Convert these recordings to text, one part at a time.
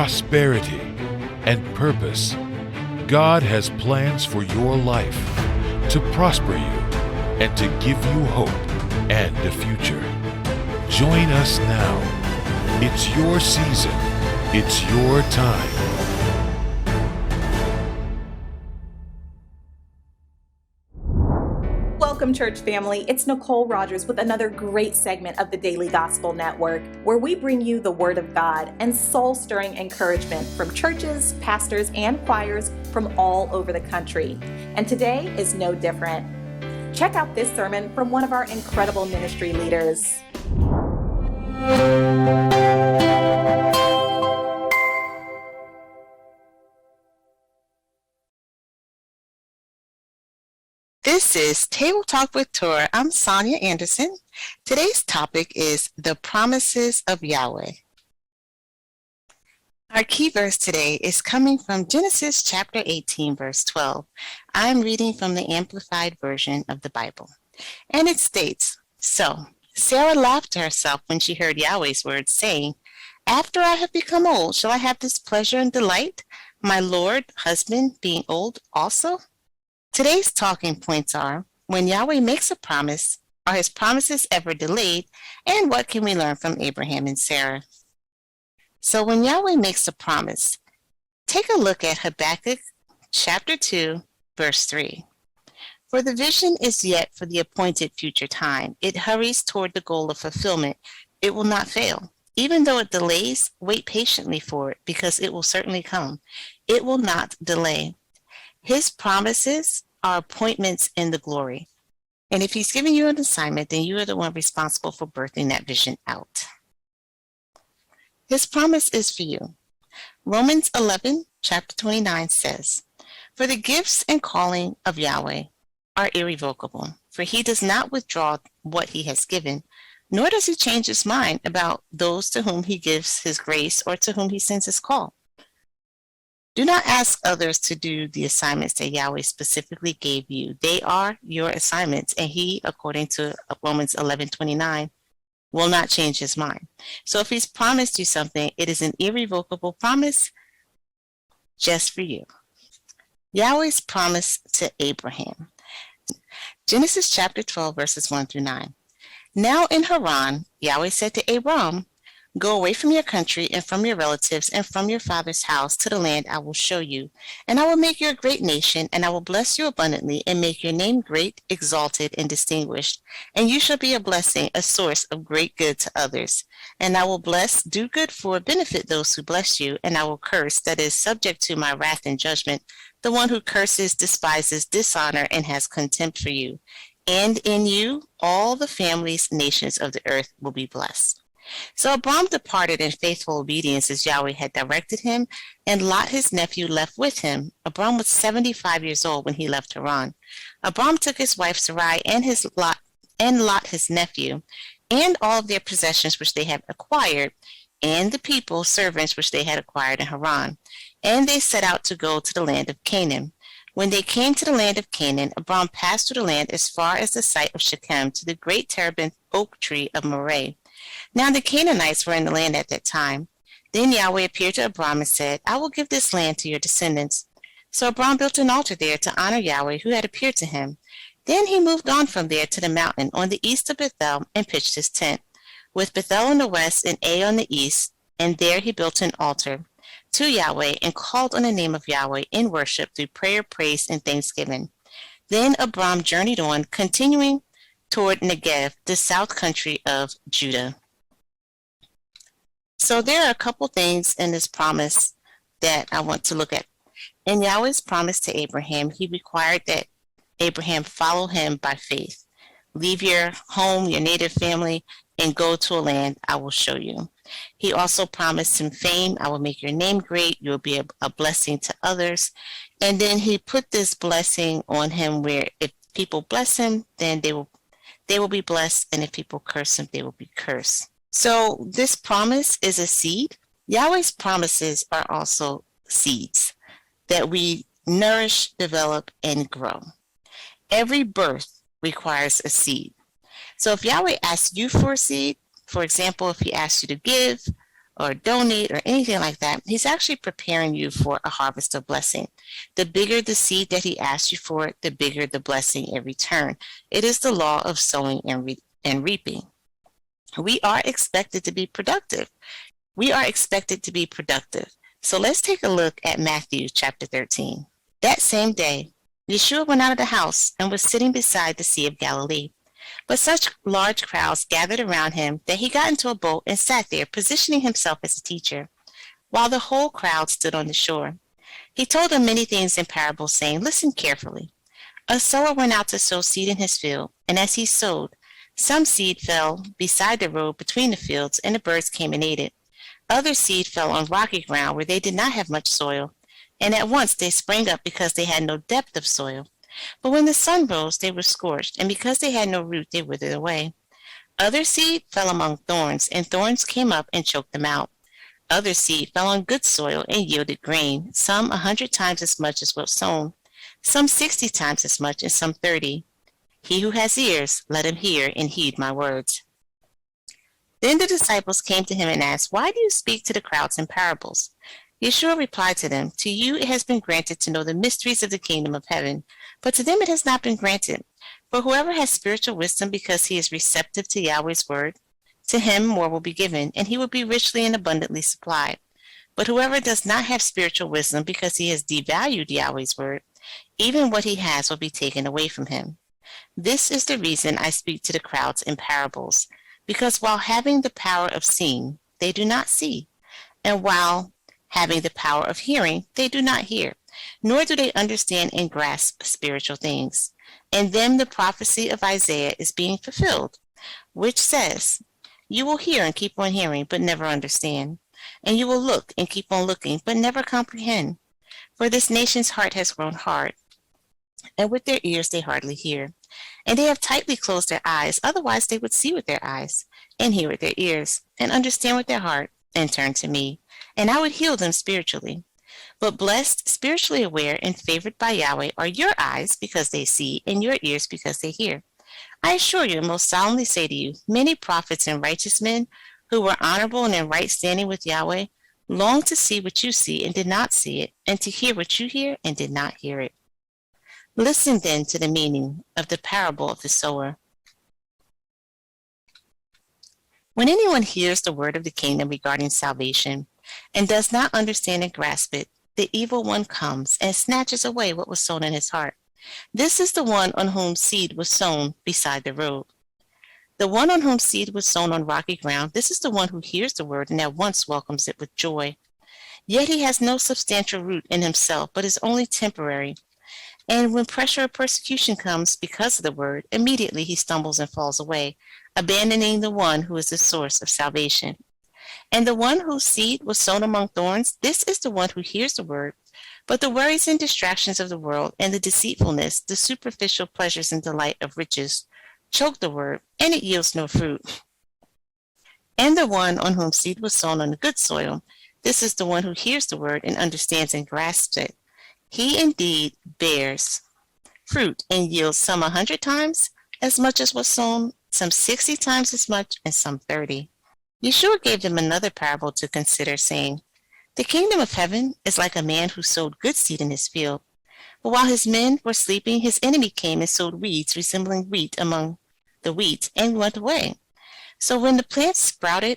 prosperity, and purpose. God has plans for your life to prosper you and to give you hope and a future. Join us now. It's your season. It's your time. Welcome, church family. It's Nicole Rogers with another great segment of the Daily Gospel Network, where we bring you the Word of God and soul-stirring encouragement from churches, pastors, and choirs from all over the country. And today is no different. Check out this sermon from one of our incredible ministry leaders. This is Table Talk with Torah. I'm Sonia Anderson. Today's topic is the promises of Yahweh. Our key verse today is coming from Genesis chapter 18, verse 12. I'm reading from the Amplified Version of the Bible. And it states, "So Sarah laughed to herself when she heard Yahweh's words, saying, 'After I have become old, shall I have this pleasure and delight, my Lord, husband, being old also?'" Today's talking points are, when Yahweh makes a promise, are his promises ever delayed, and what can we learn from Abraham and Sarah? So when Yahweh makes a promise, take a look at Habakkuk chapter 2, verse 3. "For the vision is yet for the appointed future time. It hurries toward the goal of fulfillment. It will not fail. Even though it delays, wait patiently for it, because it will certainly come. It will not delay." His promises are appointments in the glory. And if he's giving you an assignment, then you are the one responsible for birthing that vision out. His promise is for you. Romans 11, chapter 29 says, "For the gifts and calling of Yahweh are irrevocable, for he does not withdraw what he has given, nor does he change his mind about those to whom he gives his grace or to whom he sends his call. Do not ask others to do the assignments that Yahweh specifically gave you. They are your assignments, and he, according to Romans 11:29, will not change his mind. So if he's promised you something, it is an irrevocable promise just for you." Yahweh's promise to Abraham. Genesis chapter 12, verses 1 through 9. "Now in Haran, Yahweh said to Abram, 'Go away from your country and from your relatives and from your father's house to the land I will show you. And I will make you a great nation, and I will bless you abundantly and make your name great, exalted, and distinguished. And you shall be a blessing, a source of great good to others. And I will bless, do good for, benefit those who bless you, and I will curse, that is, subject to my wrath and judgment, the one who curses, despises, dishonor, and has contempt for you. And in you all the families, nations of the earth will be blessed.' So Abram departed in faithful obedience as Yahweh had directed him, and Lot his nephew left with him. Abram was 75 years old when he left Haran. Abram took his wife Sarai and Lot his nephew, and all of their possessions which they had acquired, and the people, servants which they had acquired in Haran. And they set out to go to the land of Canaan. When they came to the land of Canaan, Abram passed through the land as far as the site of Shechem to the great terebinth oak tree of Moreh. Now the Canaanites were in the land at that time. Then Yahweh appeared to Abram and said, 'I will give this land to your descendants.' So Abram built an altar there to honor Yahweh who had appeared to him. Then he moved on from there to the mountain on the east of Bethel and pitched his tent, with Bethel on the west and Ai on the east, and there he built an altar to Yahweh and called on the name of Yahweh in worship through prayer, praise, and thanksgiving. Then Abram journeyed on, continuing toward Negev, the south country of Judah." So there are a couple things in this promise that I want to look at. In Yahweh's promise to Abraham, he required that Abraham follow him by faith. Leave your home, your native family, and go to a land I will show you. He also promised him fame. "I will make your name great. You will be a blessing to others." And then he put this blessing on him where if people bless him, then they will be blessed, and if people curse him, they will be cursed. So this promise is a seed. Yahweh's promises are also seeds that we nourish, develop, and grow. Every birth requires a seed. So if Yahweh asks you for a seed, for example, if he asks you to give or donate or anything like that. He's actually preparing you for a harvest of blessing. The bigger the seed that he asks you for, the bigger the blessing in return. It is the law of sowing and reaping. We are expected to be productive. So let's take a look at Matthew chapter 13. That same day, Yeshua went out of the house and was sitting beside the Sea of Galilee. But such large crowds gathered around him that he got into a boat and sat there, positioning himself as a teacher, while the whole crowd stood on the shore. He told them many things in parables, saying, "Listen carefully. A sower went out to sow seed in his field, and as he sowed, some seed fell beside the road between the fields, and the birds came and ate it. Other seed fell on rocky ground where they did not have much soil, and at once they sprang up because they had no depth of soil. But when the sun rose, they were scorched, and because they had no root, they withered away. Other seed fell among thorns, and thorns came up and choked them out. Other seed fell on good soil and yielded grain, some 100 times as much as was sown, some 60 times as much, and some 30. He who has ears, let him hear and heed my words." Then the disciples came to him and asked, "Why do you speak to the crowds in parables?" Yeshua replied to them, "To you it has been granted to know the mysteries of the kingdom of heaven, but to them it has not been granted. For whoever has spiritual wisdom because he is receptive to Yahweh's word, to him more will be given, and he will be richly and abundantly supplied. But whoever does not have spiritual wisdom because he has devalued Yahweh's word, even what he has will be taken away from him. This is the reason I speak to the crowds in parables, because while having the power of seeing, they do not see, and while having the power of hearing, they do not hear, nor do they understand and grasp spiritual things. In them the prophecy of Isaiah is being fulfilled, which says, 'You will hear and keep on hearing, but never understand, and you will look and keep on looking, but never comprehend. For this nation's heart has grown hard, and with their ears they hardly hear, and they have tightly closed their eyes, otherwise they would see with their eyes, and hear with their ears, and understand with their heart, and turn to me, and I would heal them spiritually. But blessed, spiritually aware, and favored by Yahweh are your eyes because they see, and your ears because they hear. I assure you and most solemnly say to you, many prophets and righteous men who were honorable and in right standing with Yahweh longed to see what you see and did not see it, and to hear what you hear and did not hear it." Listen then to the meaning of the parable of the sower. When anyone hears the word of the kingdom regarding salvation and does not understand and grasp it, the evil one comes and snatches away what was sown in his heart. This is the one on whom seed was sown beside the road. The one on whom seed was sown on rocky ground, this is the one who hears the word and at once welcomes it with joy. Yet he has no substantial root in himself, but is only temporary. And when pressure or persecution comes because of the word, immediately he stumbles and falls away, abandoning the one who is the source of salvation. And the one whose seed was sown among thorns, this is the one who hears the word, but the worries and distractions of the world and the deceitfulness, the superficial pleasures and delight of riches choke the word, and it yields no fruit. And the one on whom seed was sown on the good soil, this is the one who hears the word and understands and grasps it. He indeed bears fruit and yields some 100 times as much as was sown, some 60 times as much, and some 30. Yeshua gave them another parable to consider, saying, "The kingdom of heaven is like a man who sowed good seed in his field. But while his men were sleeping, his enemy came and sowed weeds resembling wheat among the wheat and went away. So when the plants sprouted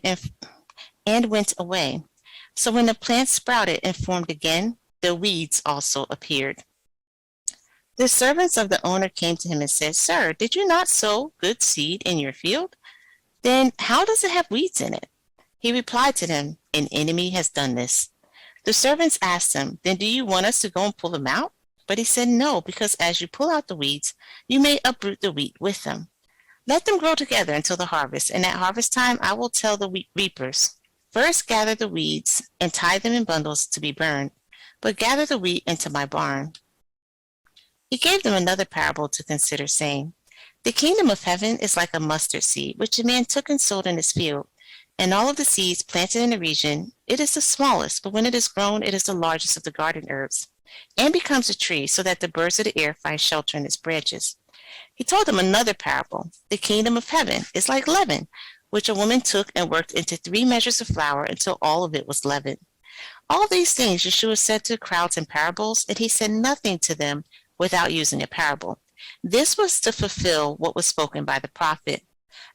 and went away, so when the plants sprouted and formed again, the weeds also appeared. The servants of the owner came to him and said, 'Sir, did you not sow good seed in your field? Then how does it have weeds in it?' He replied to them, 'An enemy has done this.' The servants asked him, 'Then do you want us to go and pull them out?' But he said, 'No, because as you pull out the weeds, you may uproot the wheat with them. Let them grow together until the harvest, and at harvest time I will tell the wheat reapers, first gather the weeds and tie them in bundles to be burned, but gather the wheat into my barn.' He gave them another parable to consider, saying, 'The kingdom of heaven is like a mustard seed, which a man took and sowed in his field. And all of the seeds planted in the region, it is the smallest, but when it is grown, it is the largest of the garden herbs, and becomes a tree, so that the birds of the air find shelter in its branches.' He told them another parable. 'The kingdom of heaven is like leaven, which a woman took and worked into 3 measures of flour until all of it was leavened. All these things Yeshua said to the crowds in parables, and he said nothing to them without using a parable. This was to fulfill what was spoken by the prophet.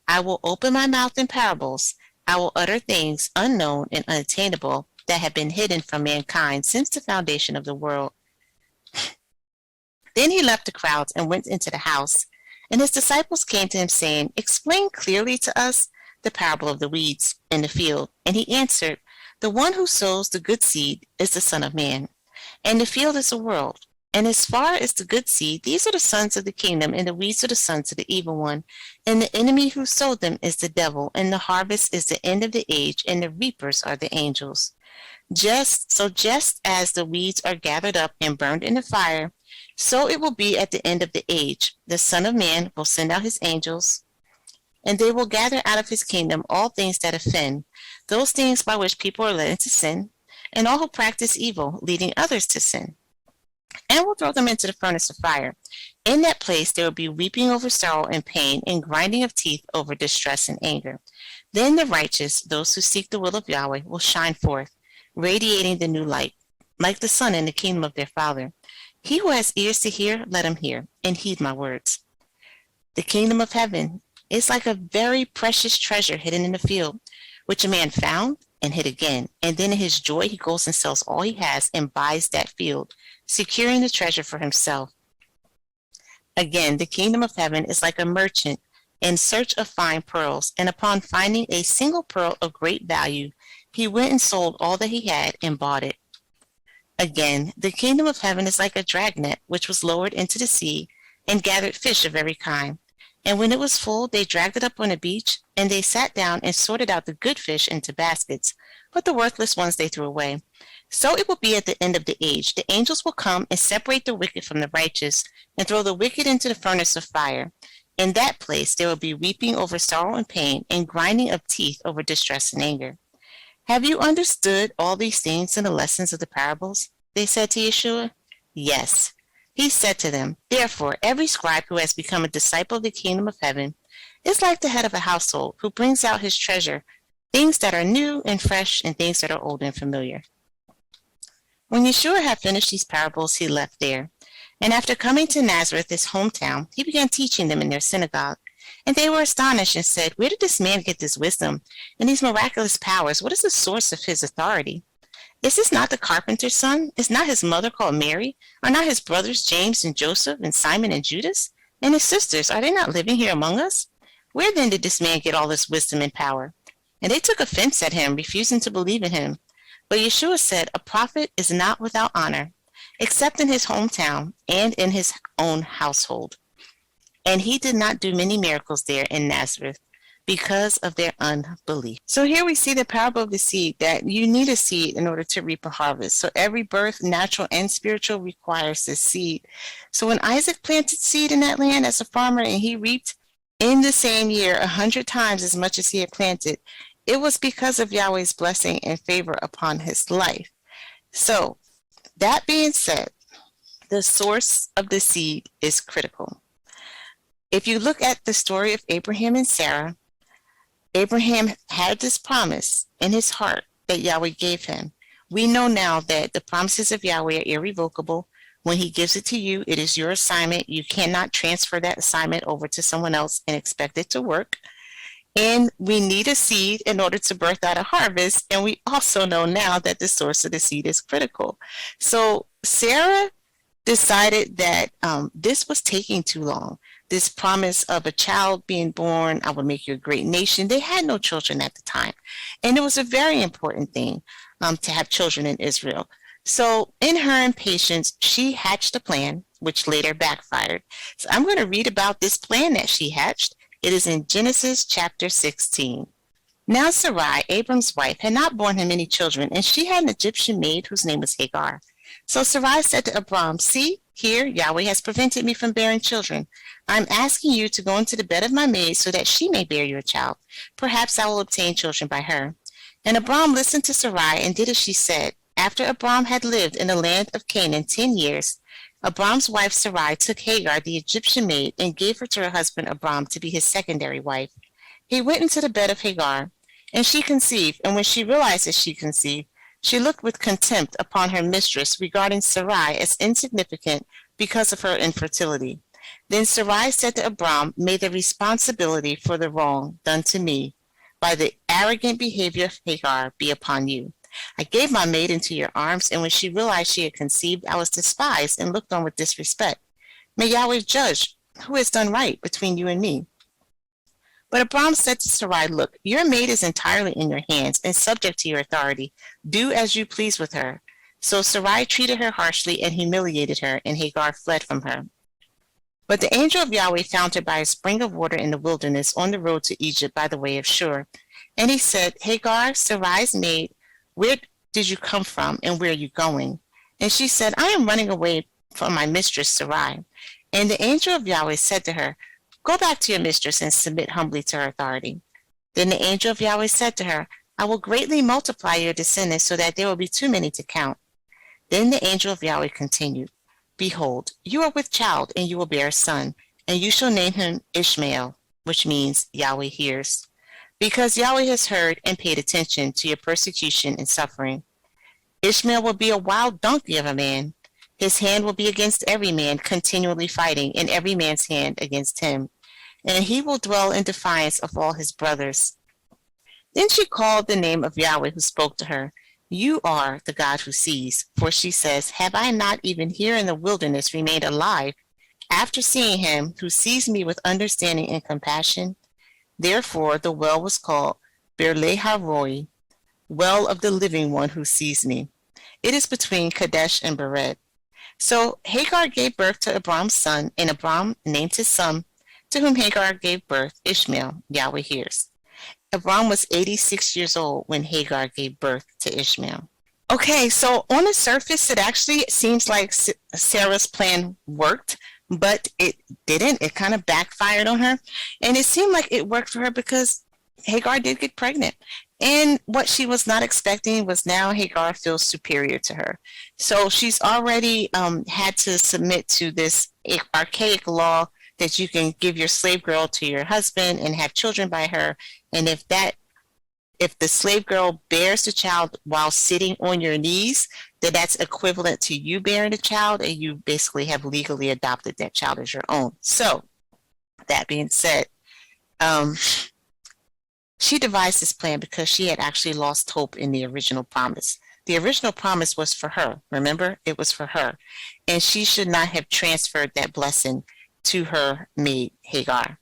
I will open my mouth in parables. I will utter things unknown and unattainable that have been hidden from mankind since the foundation of the world. Then he left the crowds and went into the house, and his disciples came to him saying, Explain clearly to us the parable of the weeds in the field. And he answered, The one who sows the good seed is the Son of Man, and the field is the world. And as far as the good seed, these are the sons of the kingdom, and the weeds are the sons of the evil one. And the enemy who sowed them is the devil, and the harvest is the end of the age, and the reapers are the angels. Just as the weeds are gathered up and burned in the fire, so it will be at the end of the age. The Son of Man will send out his angels, and they will gather out of his kingdom all things that offend, those things by which people are led into sin, and all who practice evil, leading others to sin, and will throw them into the furnace of fire. In that place there will be weeping over sorrow and pain, and grinding of teeth over distress and anger. Then the righteous, those who seek the will of Yahweh, will shine forth, radiating the new light, like the sun in the kingdom of their Father. He who has ears to hear, let him hear, and heed my words. The kingdom of heaven is like a very precious treasure hidden in the field, which a man found and hid again. And then in his joy he goes and sells all he has and buys that field, securing the treasure for himself. Again, the kingdom of heaven is like a merchant in search of fine pearls, and upon finding a single pearl of great value, he went and sold all that he had and bought it. Again, the kingdom of heaven is like a dragnet, which was lowered into the sea and gathered fish of every kind. And when it was full, they dragged it up on the beach, and they sat down and sorted out the good fish into baskets, but the worthless ones they threw away. So it will be at the end of the age. The angels will come and separate the wicked from the righteous, and throw the wicked into the furnace of fire. In that place there will be weeping over sorrow and pain, and grinding of teeth over distress and anger. Have you understood all these things in the lessons of the parables? They said to Yeshua. Yes. He said to them, Therefore, every scribe who has become a disciple of the kingdom of heaven is like the head of a household, who brings out his treasure, things that are new and fresh, and things that are old and familiar. When Yeshua had finished these parables, he left there. And after coming to Nazareth, his hometown, he began teaching them in their synagogue. And they were astonished and said, Where did this man get this wisdom and these miraculous powers? What is the source of his authority? Is this not the carpenter's son? Is not his mother called Mary? Are not his brothers James and Joseph and Simon and Judas? And his sisters, are they not living here among us? Where then did this man get all this wisdom and power? And they took offense at him, refusing to believe in him. But Yeshua said, A prophet is not without honor, except in his hometown and in his own household. And he did not do many miracles there in Nazareth because of their unbelief. So here we see the parable of the seed, that you need a seed in order to reap a harvest. So every birth, natural and spiritual, requires this seed. So when Isaac planted seed in that land as a farmer, and he reaped in the same year 100 times as much as he had planted, it was because of Yahweh's blessing and favor upon his life. So that being said, the source of the seed is critical. If you look at the story of Abraham and Sarah, Abraham had this promise in his heart that Yahweh gave him. We know now that the promises of Yahweh are irrevocable. When he gives it to you, it is your assignment. You cannot transfer that assignment over to someone else and expect it to work. And we need a seed in order to birth out a harvest. And we also know now that the source of the seed is critical. So Sarah decided that this was taking too long. This promise of a child being born, I will make you a great nation. They had no children at the time. And it was a very important thing to have children in Israel. So in her impatience, she hatched a plan, which later backfired. So I'm going to read about this plan that she hatched. It is in Genesis chapter 16. Now Sarai, Abram's wife, had not borne him any children, and she had an Egyptian maid whose name was Hagar. So Sarai said to Abram, See, here Yahweh has prevented me from bearing children. I'm asking you to go into the bed of my maid so that she may bear you a child. Perhaps I will obtain children by her. And Abram listened to Sarai and did as she said. After Abram had lived in the land of Canaan 10 years, Abram's wife Sarai took Hagar, the Egyptian maid, and gave her to her husband Abram to be his secondary wife. He went into the bed of Hagar, and she conceived, and when she realized that she conceived, she looked with contempt upon her mistress, regarding Sarai as insignificant because of her infertility. Then Sarai said to Abram, "May the responsibility for the wrong done to me by the arrogant behavior of Hagar be upon you. I gave my maid into your arms, and when she realized she had conceived, I was despised and looked on with disrespect. May Yahweh judge who has done right between you and me." But Abram said to Sarai, "Look, your maid is entirely in your hands and subject to your authority. Do as you please with her." So Sarai treated her harshly and humiliated her, and Hagar fled from her. But the angel of Yahweh found her by a spring of water in the wilderness on the road to Egypt by the way of Shur. And he said, "Hagar, Sarai's maid, where did you come from and where are you going?" And she said, "I am running away from my mistress Sarai." And the angel of Yahweh said to her, "Go back to your mistress and submit humbly to her authority." Then the angel of Yahweh said to her, "I will greatly multiply your descendants so that there will be too many to count." Then the angel of Yahweh continued, "Behold, you are with child, and you will bear a son, and you shall name him Ishmael," which means Yahweh hears, because Yahweh has heard and paid attention to your persecution and suffering. Ishmael will be a wild donkey of a man. His hand will be against every man, continually fighting, and every man's hand against him. And he will dwell in defiance of all his brothers. Then she called the name of Yahweh who spoke to her. "You are the God who sees." For she says, "Have I not even here in the wilderness remained alive, after seeing him who sees me with understanding and compassion?" Therefore the well was called Berleharoi, well of the living one who sees me. It is between Kadesh and Bered. So Hagar gave birth to Abram's son, and Abram named his son, to whom Hagar gave birth, Ishmael, Yahweh hears. Abram was 86 years old when Hagar gave birth to Ishmael. Okay, so on the surface, it actually seems like Sarah's plan worked, but it didn't. It kind of backfired on her. And it seemed like it worked for her because Hagar did get pregnant. And what she was not expecting was now Hagar feels superior to her. So she's already had to submit to this archaic law that you can give your slave girl to your husband and have children by her. And if the slave girl bears the child while sitting on your knees, then that's equivalent to you bearing the child, and you basically have legally adopted that child as your own. So that being said, she devised this plan because she had actually lost hope in the original promise. The original promise was for her. Remember, it was for her. And she should not have transferred that blessing to her maid Hagar.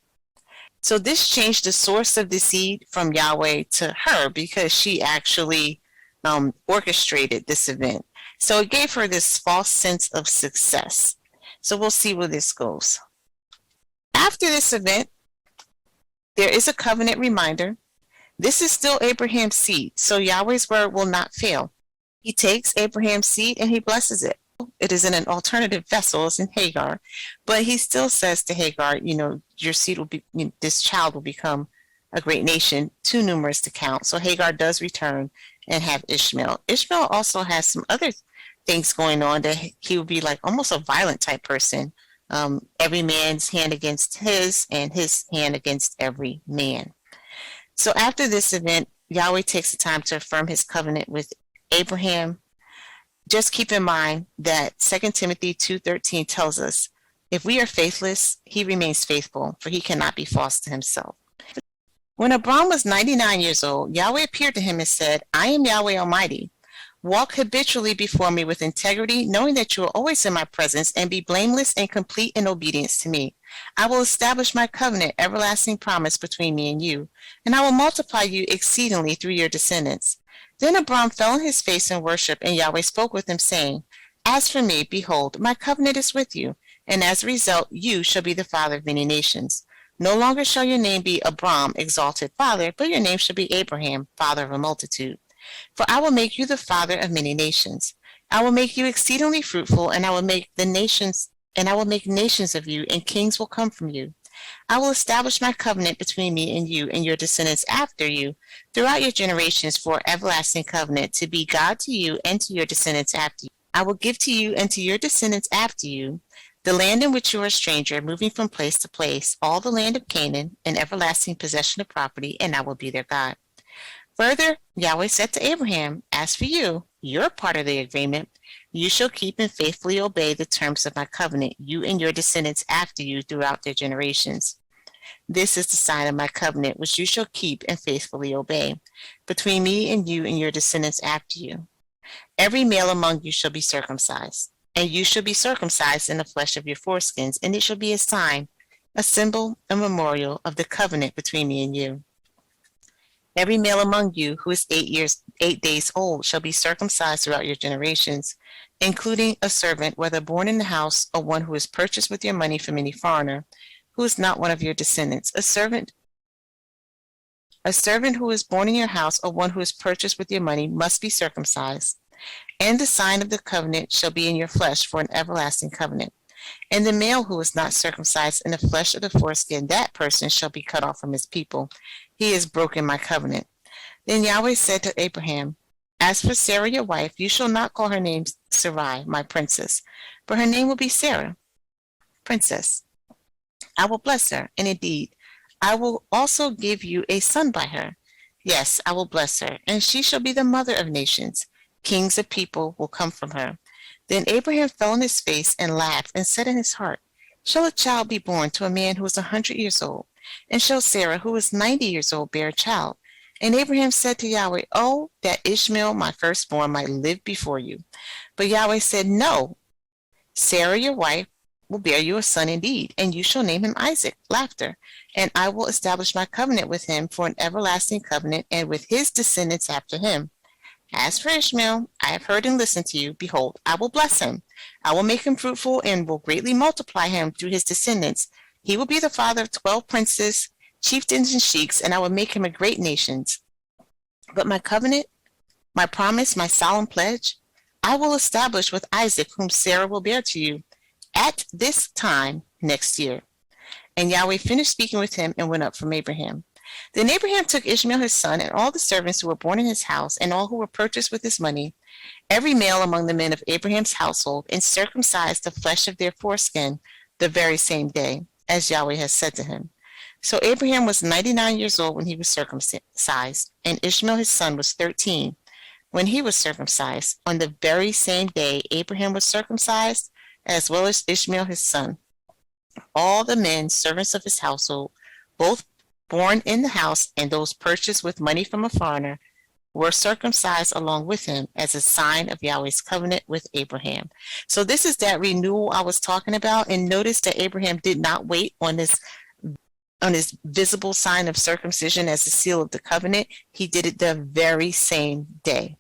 So this changed the source of the seed from Yahweh to her because she actually orchestrated this event. So it gave her this false sense of success. So we'll see where this goes. After this event, there is a covenant reminder. This is still Abraham's seed, so Yahweh's word will not fail. He takes Abraham's seed and he blesses it. It is in an alternative vessel, it's in Hagar, but he still says to Hagar, your seed will be, this child will become a great nation, too numerous to count. So Hagar does return and have Ishmael. Ishmael also has some other things going on, that he will be like almost a violent type person. Every man's hand against his, and his hand against every man. So after this event, Yahweh takes the time to affirm his covenant with Abraham. Just keep in mind that 2 Timothy 2:13 tells us, if we are faithless, he remains faithful, for he cannot be false to himself. When Abram was 99 years old, Yahweh appeared to him and said, "I am Yahweh Almighty. Walk habitually before me with integrity, knowing that you are always in my presence, and be blameless and complete in obedience to me. I will establish my covenant, everlasting promise between me and you, and I will multiply you exceedingly through your descendants." Then Abram fell on his face in worship, and Yahweh spoke with him, saying, "As for me, behold, my covenant is with you, and as a result, you shall be the father of many nations. No longer shall your name be Abram, exalted father, but your name shall be Abraham, father of a multitude. For I will make you the father of many nations. I will make you exceedingly fruitful, and I will make nations of you, and kings will come from you. I will establish my covenant between me and you and your descendants after you throughout your generations for an everlasting covenant, to be God to you and to your descendants after you. I will give to you and to your descendants after you the land in which you are a stranger, moving from place to place, all the land of Canaan, an everlasting possession of property, and I will be their God. Further, Yahweh said to Abraham, as for you, your part of the agreement, you shall keep and faithfully obey the terms of my covenant, you and your descendants after you throughout their generations. This is the sign of my covenant, which you shall keep and faithfully obey, between me and your descendants after you. Every male among you shall be circumcised, and you shall be circumcised in the flesh of your foreskins, and it shall be a sign, a symbol, a memorial of the covenant between me and you. Every male among you who is 8 days old shall be circumcised throughout your generations, including a servant, whether born in the house or one who is purchased with your money from any foreigner, who is not one of your descendants. A servant who is born in your house or one who is purchased with your money must be circumcised. And the sign of the covenant shall be in your flesh for an everlasting covenant. And the male who is not circumcised in the flesh of the foreskin, that person shall be cut off from his people. He has broken my covenant. Then Yahweh said to Abraham, as for Sarah your wife, you shall not call her name Sarai, my princess, but her name will be Sarah, princess. I will bless her, and indeed, I will also give you a son by her. Yes, I will bless her, and she shall be the mother of nations. Kings of people will come from her. Then Abraham fell on his face and laughed and said in his heart, shall a child be born to a man who is 100 years old? And shall Sarah, who is 90 years old, bear a child? And Abraham said to Yahweh, oh, that Ishmael, my firstborn, might live before you. But Yahweh said, no, Sarah, your wife, will bear you a son indeed, and you shall name him Isaac, laughter. And I will establish my covenant with him for an everlasting covenant, and with his descendants after him. As for Ishmael, I have heard and listened to you. Behold, I will bless him. I will make him fruitful and will greatly multiply him through his descendants. He will be the father of 12 princes, chieftains, and sheiks, and I will make him a great nation. But my covenant, my promise, my solemn pledge, I will establish with Isaac, whom Sarah will bear to you at this time next year. And Yahweh finished speaking with him and went up from Abraham. Then Abraham took Ishmael his son and all the servants who were born in his house and all who were purchased with his money, every male among the men of Abraham's household, and circumcised the flesh of their foreskin the very same day, as Yahweh has said to him. So Abraham was 99 years old when he was circumcised, and Ishmael his son was 13 when he was circumcised. On the very same day Abraham was circumcised, as well as Ishmael his son. All the men, servants of his household, both born in the house and those purchased with money from a foreigner, were circumcised along with him as a sign of Yahweh's covenant with Abraham. So this is that renewal I was talking about. And notice that Abraham did not wait on his visible sign of circumcision as a seal of the covenant. He did it the very same day.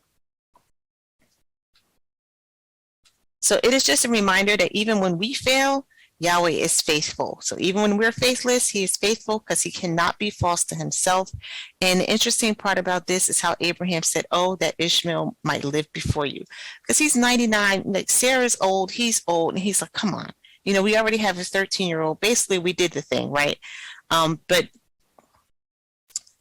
So it is just a reminder that even when we fail, Yahweh is faithful. So even when we're faithless, he is faithful because he cannot be false to himself. And the interesting part about this is how Abraham said, oh, that Ishmael might live before you. Because he's 99, like Sarah's old, he's old, and he's like, come on. You know, we already have a 13-year-old. Basically, we did the thing, right? But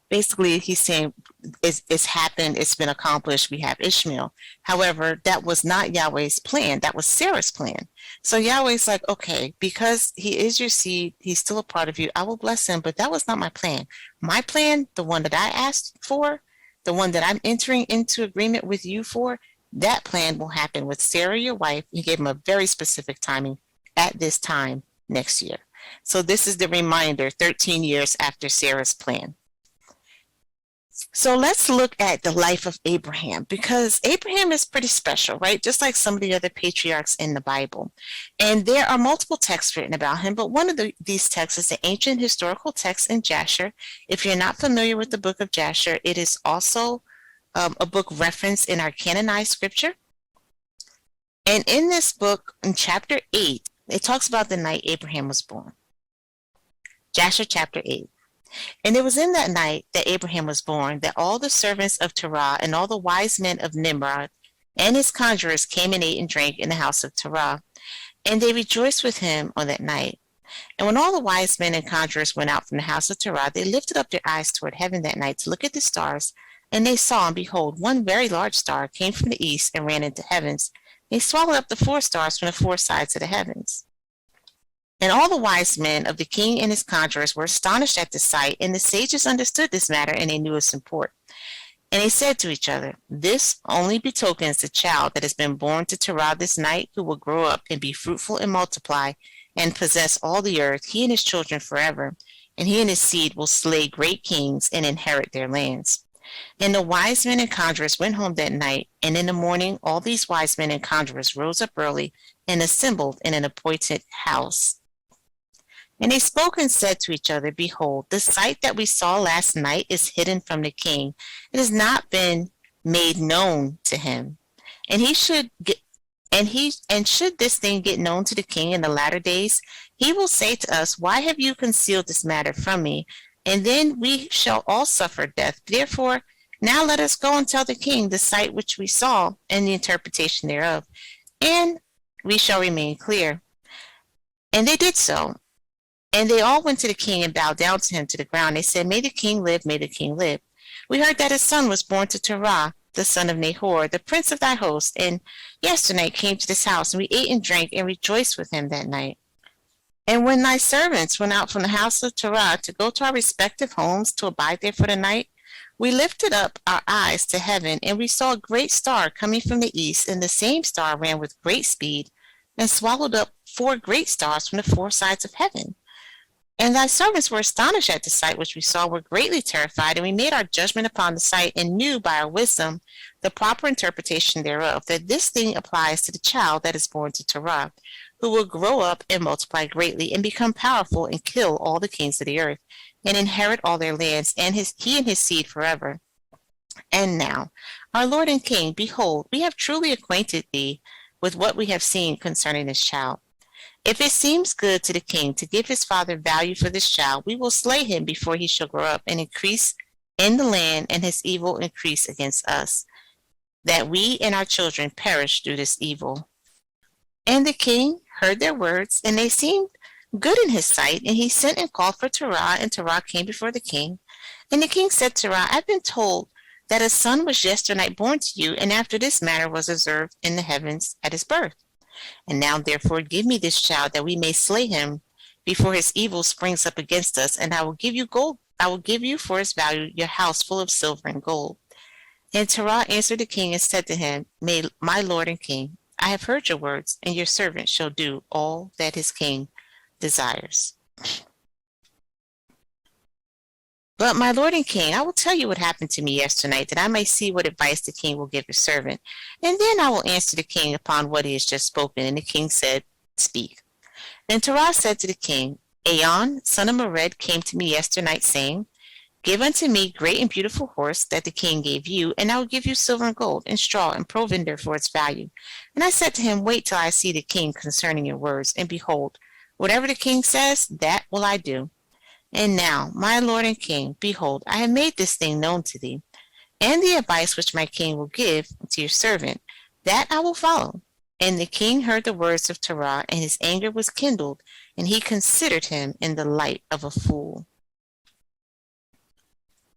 basically, he's saying it's happened, it's been accomplished, we have Ishmael. However, that was not Yahweh's plan. That was Sarah's plan. So Yahweh's like, okay, because he is your seed, he's still a part of you, I will bless him, but that was not my plan. My plan, the one that I asked for, the one that I'm entering into agreement with you for, that plan will happen with Sarah, your wife. He gave him a very specific timing at this time next year. So this is the reminder 13 years after Sarah's plan. So let's look at the life of Abraham, because Abraham is pretty special, right? Just like some of the other patriarchs in the Bible. And there are multiple texts written about him, but one of these texts is the ancient historical text in Jasher. If you're not familiar with the book of Jasher, it is also a book referenced in our canonized scripture. And in this book, in chapter 8, it talks about the night Abraham was born. Jasher chapter 8. And it was in that night that Abraham was born that all the servants of Torah and all the wise men of Nimrod and his conjurers came and ate and drank in the house of Torah. And they rejoiced with him on that night. And when all the wise men and conjurers went out from the house of Torah, they lifted up their eyes toward heaven that night to look at the stars. And they saw, and behold, one very large star came from the east and ran into heavens. They swallowed up the 4 stars from the 4 sides of the heavens. And all the wise men of the king and his conjurers were astonished at the sight, and the sages understood this matter, and they knew its import. And they said to each other, "This only betokens the child that has been born to Torah this night, who will grow up and be fruitful and multiply and possess all the earth, he and his children forever. And he and his seed will slay great kings and inherit their lands." And the wise men and conjurers went home that night, and in the morning all these wise men and conjurers rose up early and assembled in an appointed house. And they spoke and said to each other, "Behold, the sight that we saw last night is hidden from the king. It has not been made known to him. And should this thing get known to the king in the latter days, he will say to us, 'Why have you concealed this matter from me?' And then we shall all suffer death. Therefore, now let us go and tell the king the sight which we saw and the interpretation thereof, and we shall remain clear." And they did so. And they all went to the king and bowed down to him to the ground. They said, "May the king live, may the king live. We heard that his son was born to Terah, the son of Nahor, the prince of thy host, and yesternight came to this house, and we ate and drank and rejoiced with him that night. And when thy servants went out from the house of Terah to go to our respective homes to abide there for the night, we lifted up our eyes to heaven, and we saw a great star coming from the east, and the same star ran with great speed and swallowed up 4 great stars from the 4 sides of heaven. And thy servants were astonished at the sight which we saw, were greatly terrified, and we made our judgment upon the sight, and knew by our wisdom the proper interpretation thereof, that this thing applies to the child that is born to Terah, who will grow up and multiply greatly, and become powerful, and kill all the kings of the earth, and inherit all their lands, and he and his seed forever. And now, our Lord and King, behold, we have truly acquainted thee with what we have seen concerning this child. If it seems good to the king to give his father value for this child, we will slay him before he shall grow up and increase in the land, and his evil increase against us, that we and our children perish through this evil." And the king heard their words, and they seemed good in his sight, and he sent and called for Terah, and Terah came before the king. And the king said to Terah, "I've been told that a son was yesternight born to you, and after this matter was observed in the heavens at his birth. And now therefore give me this child, that we may slay him before his evil springs up against us, and I will give you gold. I will give you for his value your house full of silver and gold." And Terah answered the king and said to him, "My lord and king, I have heard your words, and your servant shall do all that his king desires. But my lord and king, I will tell you what happened to me yesterday, that I may see what advice the king will give his servant. And then I will answer the king upon what he has just spoken." And the king said, "Speak." Then Terah said to the king, "Aon, son of Mered, came to me yesternight, saying, 'Give unto me great and beautiful horse that the king gave you, and I will give you silver and gold, and straw, and provender for its value.' And I said to him, 'Wait till I see the king concerning your words, and behold, whatever the king says, that will I do.' And now, my lord and king, behold, I have made this thing known to thee, and the advice which my king will give to your servant, that I will follow." And the king heard the words of Terah, and his anger was kindled, and he considered him in the light of a fool.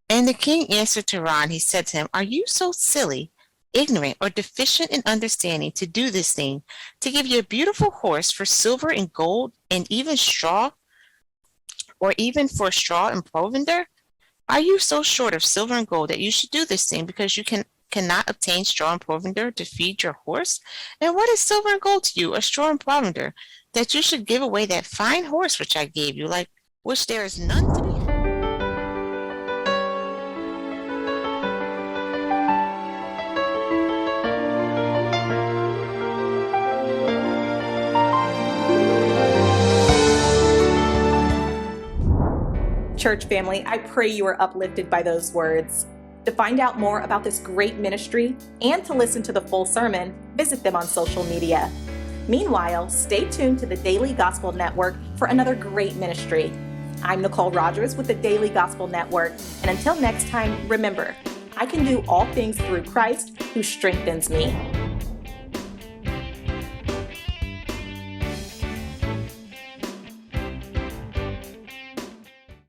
And the king answered Terah, and he said to him, "Are you so silly, ignorant, or deficient in understanding to do this thing, to give you a beautiful horse for silver and gold, and even straw, or even for straw and provender? Are you so short of silver and gold that you should do this thing, because you cannot obtain straw and provender to feed your horse? And what is silver and gold to you, or straw and provender, that you should give away that fine horse which I gave you, like which there is none to be had?" Church family, I pray you are uplifted by those words. To find out more about this great ministry and to listen to the full sermon, visit them on social media. Meanwhile, stay tuned to the Daily Gospel Network for another great ministry. I'm Nicole Rogers with the Daily Gospel Network, and until next time, remember, I can do all things through Christ who strengthens me.